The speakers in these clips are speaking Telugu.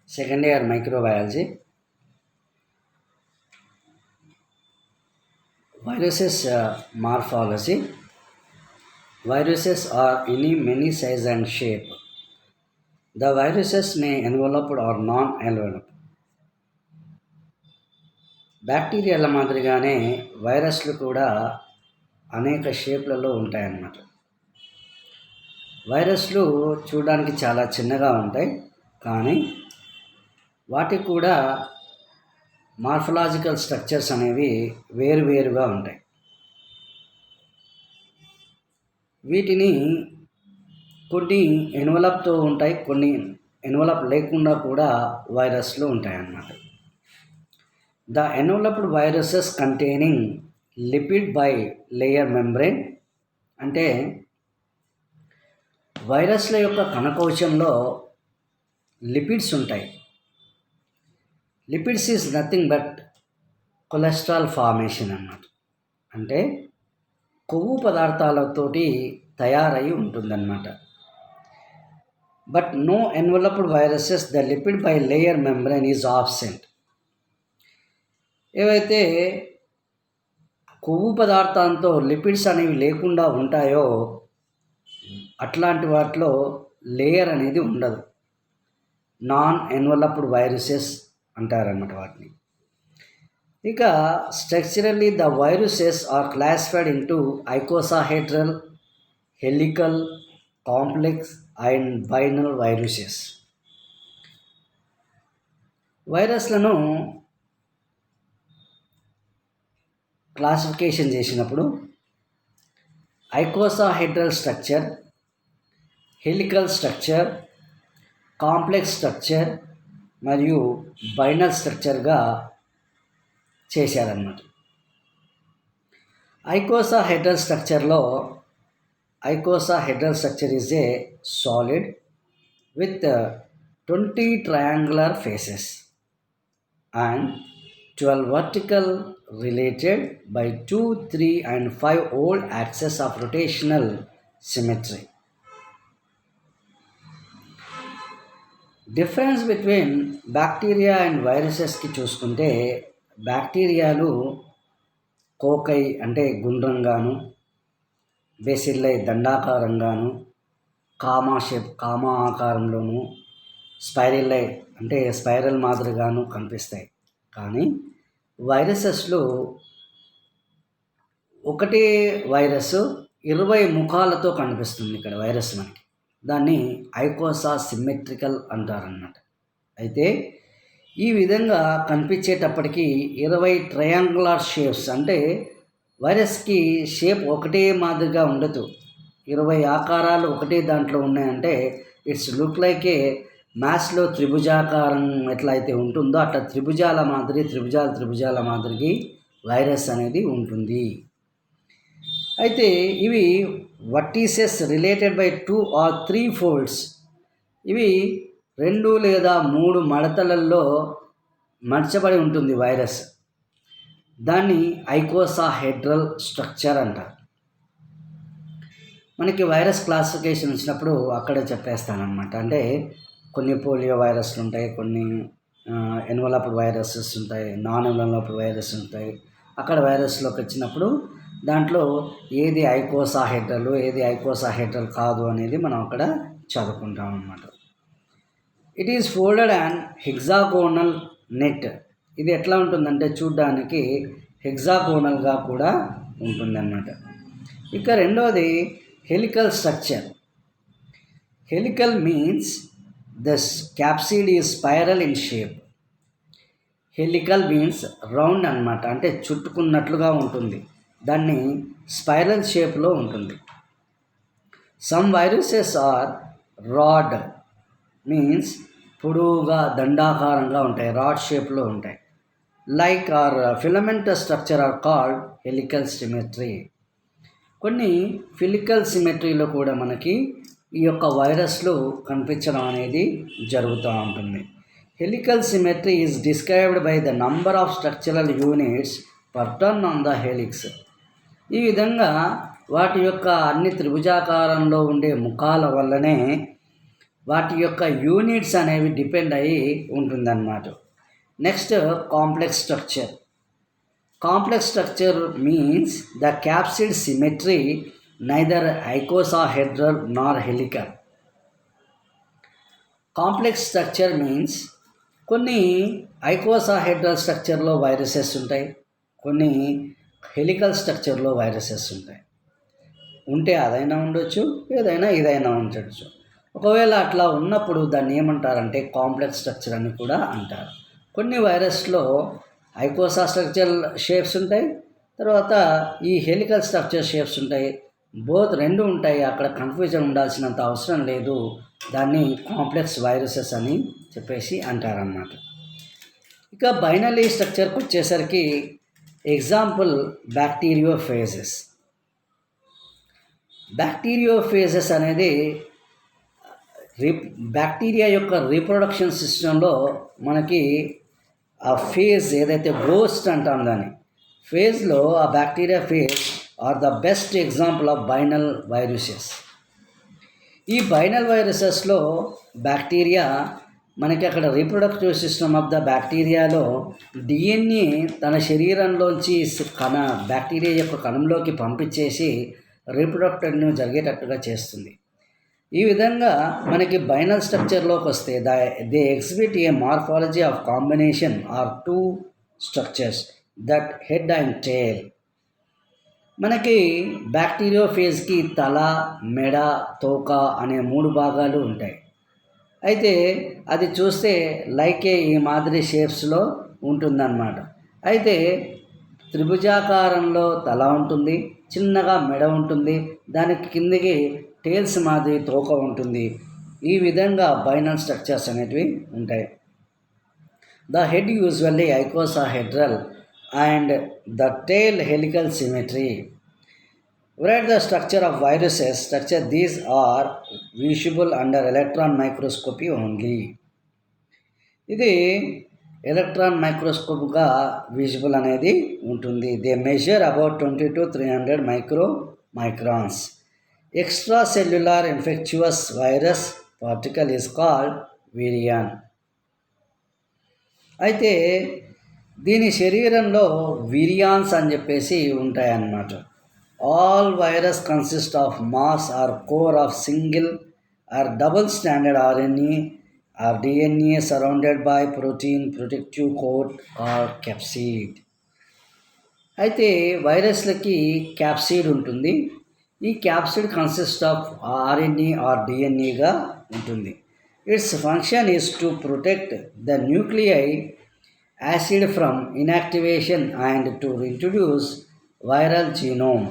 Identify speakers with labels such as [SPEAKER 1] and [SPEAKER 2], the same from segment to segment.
[SPEAKER 1] Second year microbiology. Viruses morphology. Viruses are in many size and shape. The viruses may enveloped or non-enveloped. బ్యాక్టీరియాల మాదిరిగానే వైరస్లు కూడా అనేక షేప్లలో ఉంటాయన్నమాట. వైరస్లు చూడడానికి చాలా చిన్నగా ఉంటాయి, కానీ వాటికి కూడా మార్ఫలాజికల్ స్ట్రక్చర్స్ అనేవి వేరువేరుగా ఉంటాయి. వీటిని కొన్ని ఎన్వలప్తో ఉంటాయి, కొన్ని ఎన్వలప్ లేకుండా కూడా వైరస్లు ఉంటాయన్నమాట. The enveloped viruses containing lipid bilayer membrane అంటే వైరస్ల యొక్క కణకోశంలో లిపిడ్స్ ఉంటాయి. Lipids is nothing but cholesterol formation అన్నమాట. అంటే కొవ్వు పదార్థాలతోటి తయారై ఉంటుందన్నమాట. But no enveloped viruses the lipid bilayer membrane is absent. ఏవైతే కొవ్వు పదార్థంతో లిపిడ్స్ అనేవి లేకుండా ఉంటాయో అట్లాంటి వాటిలో లేయర్ అనేది ఉండదు. నాన్ ఎన్వలప్డ్ వైరసెస్ అంటారన్నమాట వాటిని. ఇక structurally the viruses are classified into icosahedral, helical, complex and binal viruses. వైరస్లను క్లాసిఫికేషన్ చేసినప్పుడు icosahedral structure, helical structure, complex structure మరియు బైనల్ స్ట్రక్చర్గా చేశారన్నమాట. Icosahedral structure is a solid with 20 triangular faces and 12 vertical related by 2, 3 and 5 old axes of rotational symmetry. Difference between bacteria and వైరసెస్కి చూసుకుంటే బ్యాక్టీరియాలు కోకై అంటే గుండ్రంగాను, బేసిల్లై దండాకారంగాను, కామా ఆకారంలోను, స్పైరల్లై అంటే స్పైరల్ మాదిరిగాను కనిపిస్తాయి. కానీ వైరసెస్లో ఒకటే వైరస్ 20 ముఖాలతో కనిపిస్తుంది. ఇక్కడ వైరస్ మనకి దాన్ని ఐకోసా సిమ్మెట్రికల్ అంటారన్నమాట. అయితే ఈ విధంగా కనిపించేటప్పటికీ 20 ట్రయాంగులర్ షేప్స్ అంటే వైరస్కి షేప్ ఒకటే మాదిరిగా ఉండదు. 20 ఆకారాలు ఒకటే దాంట్లో ఉన్నాయంటే ఇట్స్ లుక్ లైక్ ఏ మ్యాథ్స్లో త్రిభుజాకారం ఎట్లయితే ఉంటుందో అట్లా త్రిభుజాల మాదిరికి వైరస్ అనేది ఉంటుంది. అయితే ఇవి vertices related by 2 or 3 folds. ఇవి 2 లేదా 3 మడతలలో మడచబడి ఉంటుంది వైరస్. దాన్ని ఐకోసాహెడ్రల్ స్ట్రక్చర్ అంటారు. మనకి వైరస్ క్లాసిఫికేషన్ వచ్చినప్పుడు అక్కడే చెప్పేస్తానమాట. అంటే కొన్ని పోలియో వైరస్లు ఉంటాయి, కొన్ని ఎన్వలప్డ్ వైరసెస్ ఉంటాయి, నాన్ ఎన్వలప్డ్ వైరస్ ఉంటాయి. అక్కడ వైరస్లోకి వచ్చినప్పుడు దాంట్లో ఏది ఐకోసాహెడ్రల్, ఏది ఐకోసాహెడ్రల్ కాదు అనేది మనం అక్కడ చదువుకుంటాం అన్నమాట. It is folded and hexagonal net. ఇది ఎట్లా ఉంటుందంటే చూడ్డానికి హెక్సాగోనల్గా కూడా ఉంటుందన్నమాట. ఇక రెండవది helical structure. Helical means the capsid is spiral in shape. Helical means round అన్నమాట, అంటే చుట్టుకున్నట్లుగా ఉంటుంది. దాన్ని స్పైరల్ షేప్లో ఉంటుంది. Some viruses are rod means పొడవుగా దండాకారంగా ఉంటాయి, రాడ్ షేప్లో ఉంటాయి. Like are filamentous structure are called helical symmetry. కొన్ని ఫిలికల్ సిమెట్రీలో కూడా మనకి ఈ యొక్క వైరస్లు కనిపించడం అనేది జరుగుతూ ఉంటుంది. Helical symmetry is described by the number of structural units per turn on the helix. ఈ విధంగా వాటి యొక్క అన్ని త్రిభుజాకారంలో ఉండే ముఖాల వల్లనే వాటి యొక్క యూనిట్స్ అనేవి డిపెండ్ అయ్యి ఉంటుందన్నమాట. Next complex structure. Complex structure means the capsid symmetry neither icosahedral nor helical. Complex structure means కొన్ని ఐకోసాహెడ్రల్ స్ట్రక్చర్లో వైరసెస్ ఉంటాయి, కొన్ని హెలికల్ స్ట్రక్చర్లో వైరసెస్ ఉంటాయి. ఉంటే అదైనా ఉండొచ్చు, ఇదైనా ఉండొచ్చు. ఒకవేళ అట్లా ఉన్నప్పుడు దాన్ని ఏమంటారంటే కాంప్లెక్స్ స్ట్రక్చర్ అని కూడా అంటారు. కొన్ని వైరస్లో ఐకోసా స్ట్రక్చర్ షేప్స్ ఉంటాయి, తర్వాత ఈ హెలికల్ స్ట్రక్చర్ షేప్స్ ఉంటాయి. బోత్ రెండు ఉంటాయి. అక్కడ కన్ఫ్యూజన్ ఉండాల్సినంత అవసరం లేదు. దాన్ని కాంప్లెక్స్ వైరసెస్ అని చెప్పేసి అంటారన్నమాట. ఇక బైనరీ స్ట్రక్చర్కి వచ్చేసరికి ఎగ్జాంపుల్ బ్యాక్టీరియోఫేజెస్. బ్యాక్టీరియోఫేజెస్ అనేది బ్యాక్టీరియా యొక్క రీప్రొడక్షన్ సిస్టంలో మనకి ఆ ఫేజ్ ఏదైతే గ్రోస్ట్ అంటాం దాన్ని ఫేజ్లో ఆ bacteria phage are the best example of binal viruses. ఈ బైనల్ వైరసెస్లో బ్యాక్టీరియా మనకి అక్కడ రీప్రొడక్టివ్ సిస్టమ్ ఆఫ్ ద బ్యాక్టీరియాలో డిఎన్ఏ తన శరీరంలోంచి బ్యాక్టీరియా యొక్క కణంలోకి పంపించేసి రీప్రొడక్టివ్ను జరిగేటట్టుగా చేస్తుంది. ఈ విధంగా మనకి బైనల్ స్ట్రక్చర్లోకి వస్తే they exhibit a morphology of combination or two structures that head and tail. మనకి బ్యాక్టీరియోఫేజ్కి తల, మెడ, తోక అనే 3 భాగాలు ఉంటాయి. అయితే అది చూస్తే లైకే ఈ మాదిరి షేప్స్లో ఉంటుందన్నమాట. అయితే త్రిభుజాకారంలో తల ఉంటుంది, చిన్నగా మెడ ఉంటుంది, దానికి కిందికి టేల్స్ మాదిరి తోక ఉంటుంది. ఈ విధంగా బైనల్ స్ట్రక్చర్స్ అనేటివి ఉంటాయి. The head usually icosahedral and the tail helical symmetry. Write the structure of viruses. Structure these are visible under electron microscopy only. ఇది ఎలక్ట్రాన్ మైక్రోస్కోప్గా విజిబుల్ అనేది ఉంటుంది. They measure about 20 to 300 microns. Extra cellular infectious virus particle is called virion. అయితే దీని శరీరంలో విరియాన్స్ అని చెప్పేసి ఉంటాయన్నమాట. All virus consist of mass or core of single or double standard RNA or DNA surrounded by protein protective coat or capsid. అయితే వైరస్లకి క్యాప్సిడ్ ఉంటుంది. ఈ capsid consist of RNA or డిఎన్ఏగా ఉంటుంది. Its function is to protect the nuclei acid from inactivation and to introduce viral genome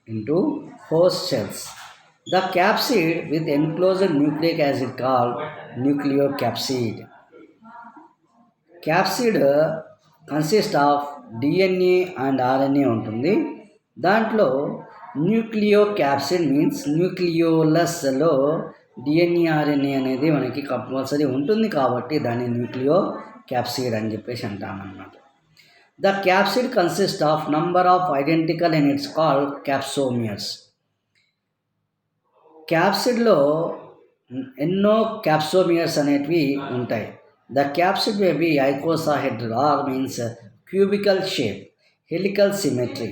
[SPEAKER 1] into host cells. The capsid with enclosed nucleic acid called nucleocapsid. Capsid consists of DNA and RNA ఉంటుంది. దాంట్లో న్యూక్లియోక్యాప్సిడ్ మీన్స్ న్యూక్లియోలస్లో డిఎన్ఏ ఆర్ఎన్ఏ అనేది మనకి కంపల్సరీ ఉంటుంది కాబట్టి దాన్ని న్యూక్లియోక్యాప్సిడ్ అని చెప్పేసి అంటామన్నమాట. The capsid consist of number of identical and it's called capsomeres. క్యాప్సిడ్లో ఎన్నో క్యాప్సోమియర్స్ అనేటివి ఉంటాయి. The capsid may be icosahedral or means cubical shape, helical symmetry.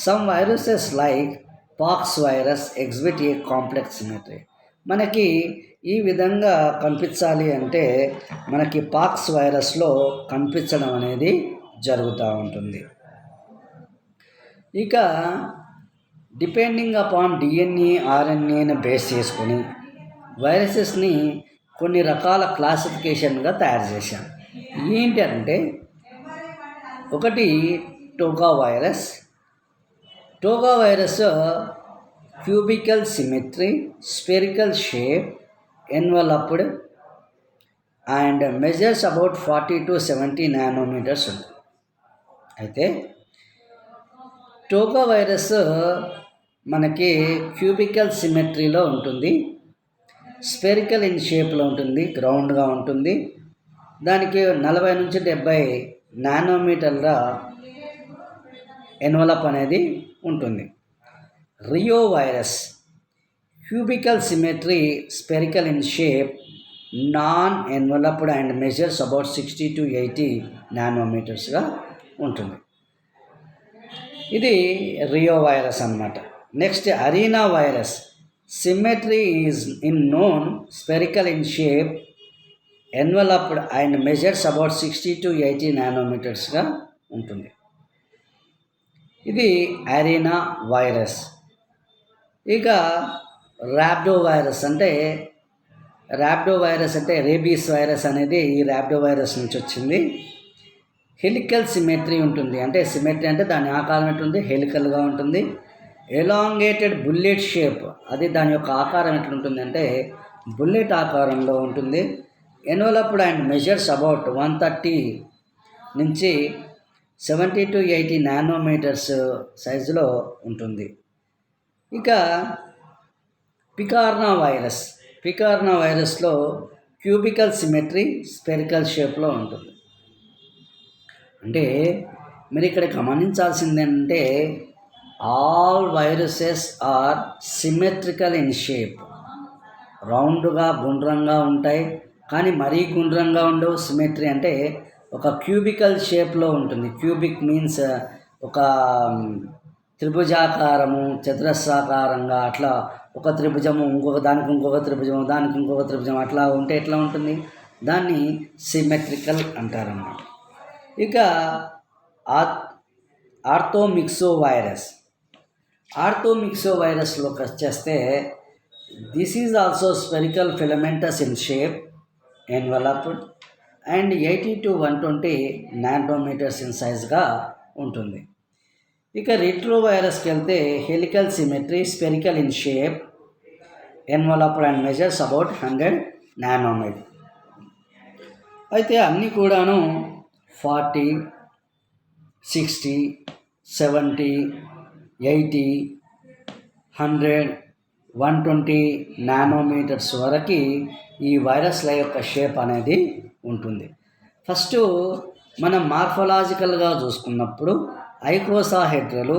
[SPEAKER 1] Some viruses like pox virus exhibit a complex symmetry. మనకి ఈ విధంగా కనిపించాలి అంటే మనకి పాక్స్ వైరస్లో కనిపించడం అనేది జరుగుతూ ఉంటుంది. ఇక డిపెండింగ్ అపాన్ డిఎన్ఏ ఆర్ఎన్ఏని బేస్ చేసుకొని వైరసెస్ని కొన్ని రకాల క్లాసిఫికేషన్గా తయారు చేశాం. ఏంటంటే ఒకటి toga virus. Toga virus cubical symmetry, spherical shape, enveloped and measures about 40 to 70 nanometres ఉంటుంది. అయితే టోకా వైరస్ మనకి క్యూబికల్ సిమెట్రీలో ఉంటుంది, స్పెరికల్ ఇన్ షేప్లో ఉంటుంది, గ్రౌండ్గా ఉంటుంది. దానికి 40 నుంచి 70 నానోమీటర్ల ఎన్వలప్ అనేది ఉంటుంది. Rio virus cubical symmetry, spherical in shape, non-enveloped and measures about 60 to 80 నానోమీటర్స్గా ఉంటుంది. ఇది రియో వైరస్ అన్నమాట. Next arena virus. Symmetry is unknown, spherical in shape, enveloped and measures about 60 to 80 నానోమీటర్స్గా ఉంటుంది. ఇది అరీనా వైరస్. ఇక ర్యాబ్డో వైరస్ అంటే రేబీస్ వైరస్ అనేది ఈ ర్యాబ్డో వైరస్ నుంచి వచ్చింది. హెలికల్ సిమెట్రీ ఉంటుంది. అంటే సిమెట్రీ అంటే దాని ఆకారం ఎట్లుంది, హెలికల్గా ఉంటుంది. ఎలాంగేటెడ్ బుల్లెట్ షేప్, అది దాని యొక్క ఆకారం ఎట్లుంటుంది అంటే బుల్లెట్ ఆకారంలో ఉంటుంది. ఎన్వలప్డ్ అండ్ మెజర్స్ అబౌట్ 130 నుంచి 70 to 80 నానోమీటర్స్ సైజులో ఉంటుంది. ఇక పికార్నా వైరస్లో క్యూబికల్ సిమెట్రీ, స్పెరికల్ షేప్లో ఉంటుంది. అంటే మీరు ఇక్కడ గమనించాల్సింది ఏంటంటే all viruses are symmetrical in shape. రౌండ్గా గుండ్రంగా ఉంటాయి, కానీ మరీ గుండ్రంగా ఉండవు. సిమెట్రీ అంటే ఒక క్యూబికల్ షేప్లో ఉంటుంది. క్యూబిక్ మీన్స్ ఒక త్రిభుజాకారము, చతురస్రాకారంగా అట్లా ఒక త్రిభుజము దానికి ఇంకొక త్రిభుజం అట్లా ఉంటే ఎట్లా ఉంటుంది, దాన్ని సిమెట్రికల్ అంటారన్నమాట. ఇక ఆర్థోమిక్సో వైరస్లోకి వచ్చేస్తే this is also spherical filamentous in shape, enveloped and 80 to 120 nanometres in సైజ్గా ఉంటుంది. ఇక రిట్రో వైరస్కి వెళ్తే helical symmetry, spherical in shape, enveloped and measures about 100 nanometre. అయితే అన్నీ కూడాను 40, 60, 70, 80, 100, 120 నానోమీటర్స్ వరకు ఈ వైరస్ల యొక్క షేప్ అనేది ఉంటుంది. ఫస్ట్ మనం మార్ఫలాజికల్గా చూసుకున్నప్పుడు icosahedral,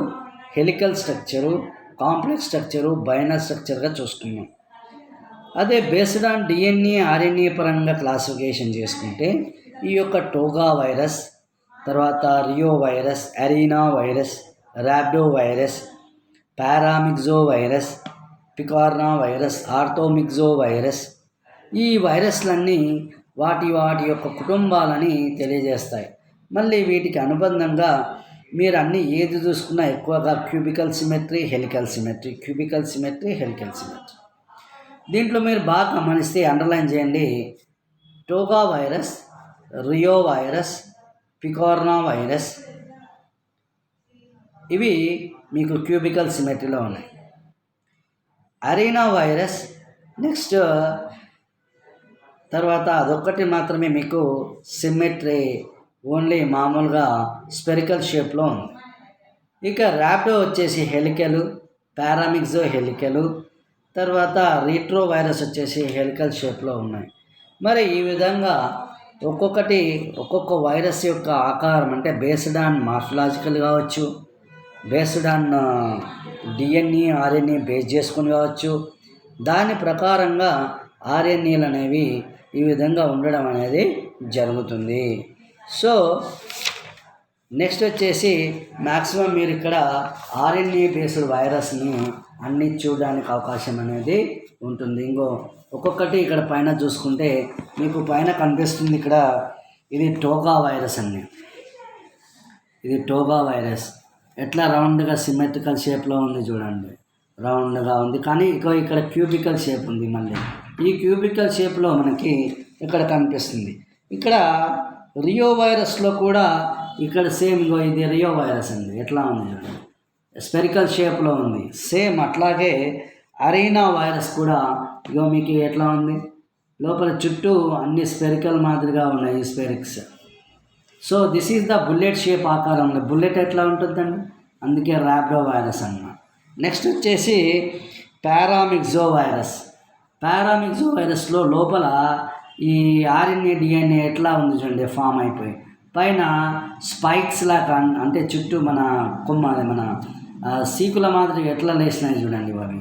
[SPEAKER 1] helical structure, complex structure, binal స్ట్రక్చర్గా చూసుకున్నాం. అదే బేస్డ్ ఆన్ డిఎన్ఏ, ఆర్ఎన్ఏ పరంగా క్లాసిఫికేషన్ చేసుకుంటే ఈ యొక్క టోగా వైరస్, తర్వాత reo virus, arena virus, rhabdo virus, paramyxo virus, picorna virus, orthomyxo virus, ఈ వైరస్లన్నీ వాటి యొక్క కుటుంబాలని తెలియజేస్తాయి. మళ్ళీ వీటికి అనుబంధంగా మీరు అన్నీ ఏది చూసుకున్నా ఎక్కువగా క్యూబికల్ సిమెట్రీ, హెలికల్ సిమెట్రీ. దీంట్లో మీరు బాగా గమనిస్తే అండర్లైన్ చేయండి. టోగా virus, Rio virus, picorna virus, ఇవి మీకు క్యూబికల్ సిమెట్రీలో ఉన్నాయి. అరీనా వైరస్ నెక్స్ట్, తర్వాత అదొక్కటి మాత్రమే మీకు సిమెట్రీ ఓన్లీ మామూలుగా స్పెరికల్ షేప్లో ఉంది. ఇక ర్యాబ్డో వచ్చేసి హెలికలు, పారామిక్సో హెలికలు, తర్వాత రిట్రో వైరస్ వచ్చేసి హెలికల్ షేప్లో ఉన్నాయి. మరి ఈ విధంగా ఒక్కొక్క వైరస్ యొక్క ఆకారం అంటే బేస్డ్ ఆన్ మార్ఫలాజికల్ కావచ్చు, based on DNA, RNA base చేసుకుని కావచ్చు, దాని ప్రకారంగా ఆర్ఎన్ఏలు అనేవి ఈ విధంగా ఉండడం అనేది జరుగుతుంది. సో నెక్స్ట్ వచ్చేసి మ్యాక్సిమం మీరు ఇక్కడ ఆర్ఎన్ఏ బేస్డ్ వైరస్ని అన్ని చూడడానికి అవకాశం అనేది ఉంటుంది. ఒక్కొక్కటి ఇక్కడ పైన చూసుకుంటే మీకు పైన కనిపిస్తుంది ఇక్కడ, ఇది టోగా వైరస్ అండి. ఇది టోగా వైరస్ ఎట్లా రౌండ్గా సిమెట్రికల్ షేప్లో ఉంది చూడండి, రౌండ్గా ఉంది, కానీ ఇక్కడ క్యూబికల్ షేప్ ఉంది. మళ్ళీ ఈ క్యూబికల్ షేప్లో మనకి ఇక్కడ కనిపిస్తుంది. ఇక్కడ రియో వైరస్లో కూడా ఇక్కడ సేమ్ ఇది రియో వైరస్ అండి, ఎట్లా ఉంది చూడండి, స్పెరికల్ షేప్లో ఉంది. సేమ్ అట్లాగే అరీనా వైరస్ కూడా మీకు ఎట్లా ఉంది, లోపల చుట్టూ అన్ని స్పెరికల్ మాదిరిగా ఉన్నాయి ఈ స్పెరిక్స్. So this is the bullet shape ఆకారంలో. బుల్లెట్ ఎట్లా ఉంటుందండి, అందుకే ర్యాబ్డో వైరస్ అన్నమాట. నెక్స్ట్ వచ్చేసి పారామిక్సో వైరస్లో లోపల ఈ ఆర్ఎన్ఏ, డిఎన్ఏ ఎట్లా ఉంది చూడండి, ఫామ్ అయిపోయి పైన స్పైక్స్ లాగా, అంటే చుట్టూ మన కొమ్మ మన సీకుల మాదిరి ఎట్లా లేసినాయి చూడండి అవి.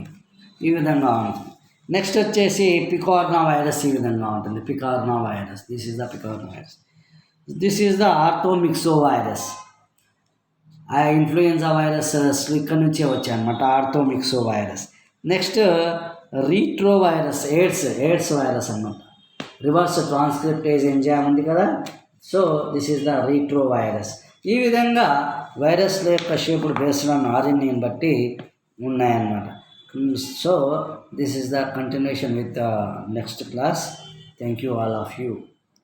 [SPEAKER 1] ఈ విధంగా ఉంటుంది. నెక్స్ట్ వచ్చేసి పికార్నా వైరస్ ఈ విధంగా ఉంటుంది. Picorna virus, this is the picorna virus. This is the orthomyxo virus. ఆ ఇన్ఫ్లుయెన్జా వైరస్ ఇక్కడ నుంచే వచ్చాయి అనమాట, orthomyxo virus. Next retro virus, AIDS virus అన్నమాట. రివర్స్ ట్రాన్స్క్రిప్టేజ్ ఎంజైమ్ ఉంది కదా, so this is the retro virus. ఈ విధంగా వైరస్ల యొక్క షేపుడు బేస్డ్ ఆన్ ఆర్ఎన్ఏని బట్టి ఉన్నాయన్నమాట. So this is the continuation with the next class. Thank you all of you.